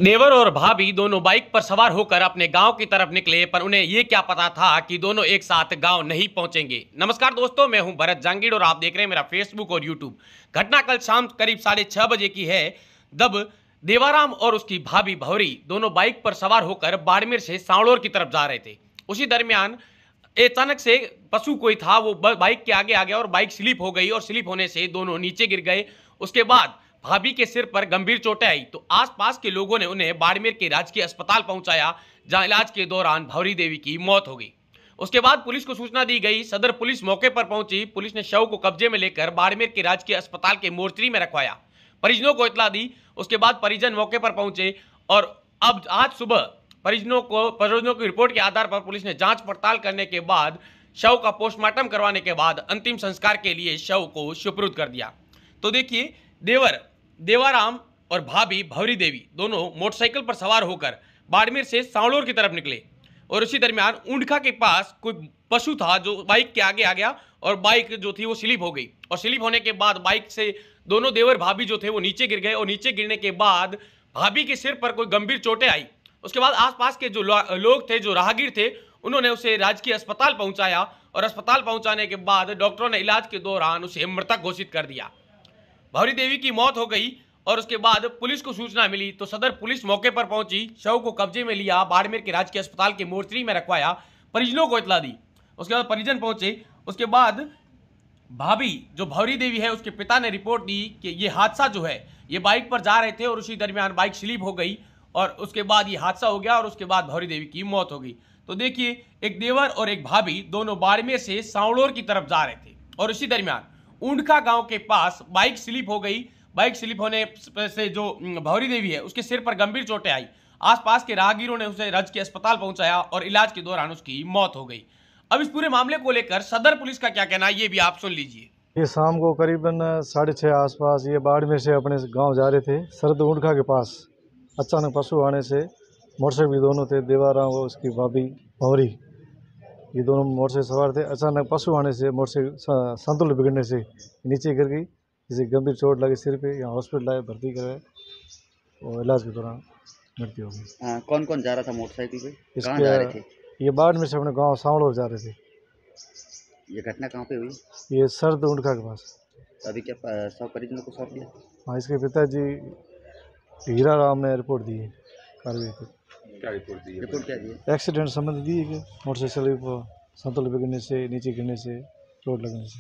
देवर और भाभी दोनों बाइक पर सवार होकर अपने गांव की तरफ निकले, पर उन्हें ये क्या पता था कि दोनों एक साथ गांव नहीं पहुंचेंगे। नमस्कार दोस्तों, मैं हूं भरत जांगीड़ और आप देख रहे हैं मेरा फेसबुक और यूट्यूब। घटना कल शाम करीब 6:30 बजे की है। जब देवाराम और उसकी भाभी भौरी दोनों बाइक पर सवार होकर बाड़मेर से सांवलोर की तरफ जा रहे थे। उसी दरमियान अचानक से पशु कोई था, वो बाइक के आगे आ गया और बाइक स्लिप हो गई और स्लिप होने से दोनों नीचे गिर गए। उसके बाद भाभी के सिर पर गंभीर चोटें आई तो आसपास के लोगों ने उन्हें बाड़मेर के राजकीय अस्पताल पहुंचाया, जहां इलाज के दौरान भौरी देवी की मौत हो गई। उसके बाद पुलिस को सूचना दी गई। सदर पुलिस मौके पर पहुंची। पुलिस ने शव को कब्जे में लेकर बाड़मेर के राजकीय अस्पताल के मोर्चरी में रखवाया, परिजनों को इतला दी। उसके बाद परिजन मौके पर पहुंचे और अब आज सुबह परिजनों की रिपोर्ट के आधार पर पुलिस ने जांच पड़ताल करने के बाद शव का पोस्टमार्टम करवाने के बाद अंतिम संस्कार के लिए शव को सुपुर्द कर दिया। तो देखिए, देवाराम और भाभी भौरी देवी दोनों मोटरसाइकिल पर सवार होकर बाड़मेर से सांवलोर की तरफ निकले और उसी दरमियान ऊंडखा के पास कोई पशु था जो बाइक के आगे आ गया और बाइक जो थी वो स्लिप हो गई और स्लिप होने के बाद बाइक से दोनों देवर भाभी जो थे वो नीचे गिर गए और नीचे गिरने के बाद भाभी के सिर पर कोई गंभीर चोटें आई। उसके बाद आसपास के जो लोग थे, जो राहगीर थे, उन्होंने उसे राजकीय अस्पताल पहुंचाया और अस्पताल पहुंचाने के बाद डॉक्टरों ने इलाज के दौरान उसे मृतक घोषित कर दिया। भौरी देवी की मौत हो गई और उसके बाद पुलिस को सूचना मिली तो सदर पुलिस मौके पर पहुंची, शव को कब्जे में लिया, बाड़मेर के राजकीय अस्पताल के मोर्चरी में रखवाया, परिजनों को इतला दी। उसके बाद परिजन पहुंचे। उसके बाद भाभी जो भौरी देवी है, उसके पिता ने रिपोर्ट दी कि ये हादसा जो है, ये बाइक पर जा रहे थे और उसी दरमियान बाइक स्लिप हो गई और उसके बाद ये हादसा हो गया और उसके बाद भौरी देवी की मौत हो गई। तो देखिए, एक देवर और एक भाभी दोनों बाड़मेर से सांवलोर की तरफ जा रहे थे और इसी दरमियान ऊंडखा गांव के पास बाइक स्लिप हो गई। बाइक स्लिप होने से जो भौरी देवी है, उसके सिर पर गंभीर चोटें आई। आसपास के राहगीरों ने उसे राजकीय अस्पताल पहुंचाया और इलाज के दौरान उसकी मौत हो गई। अब इस पूरे मामले को लेकर सदर पुलिस का क्या कहना है, ये भी आप सुन लीजिए। ये शाम को करीबन 6:30 आसपास ये बाड़मेर से अपने गांव जा रहे थे। सरद ऊंडखा के पास अचानक पशु आने से मोटरसाइकिल दोनों थे, देवाराम और उसकी भाभी भौरी, ये दोनों मोटरसाइकिल सवार थे। अचानक पशु आने से मोटरसाइकिल संतुलन बिगड़ने से नीचे गिर गई, जिसे गंभीर चोट लगी सिर पे। यहाँ हॉस्पिटल आए, भर्ती कराए और इलाज के दौरान मृत्यु हो गई। कौन कौन जा रहा था मोटरसाइकिल पे? कहाँ इसके जा रहे थे? ये बाड़मेर से अपने गाँव सांवलोर जा रहे थे। ये घटना कहाँ पे हुई? ये सरद ऊंडखा के पास। अभी क्या सब परिजनों को सौंप दिया? हाँ, इसके पिताजी हीरा राम ने रिपोर्ट दी है कार्रवाई की। क्या रिपोर्ट दी? रिपोर्ट क्या दी? एक्सीडेंट संबंधी दी है कि मोटरसाइकिल संतुलन बिगड़ने से, नीचे गिरने से, चोट लगने से।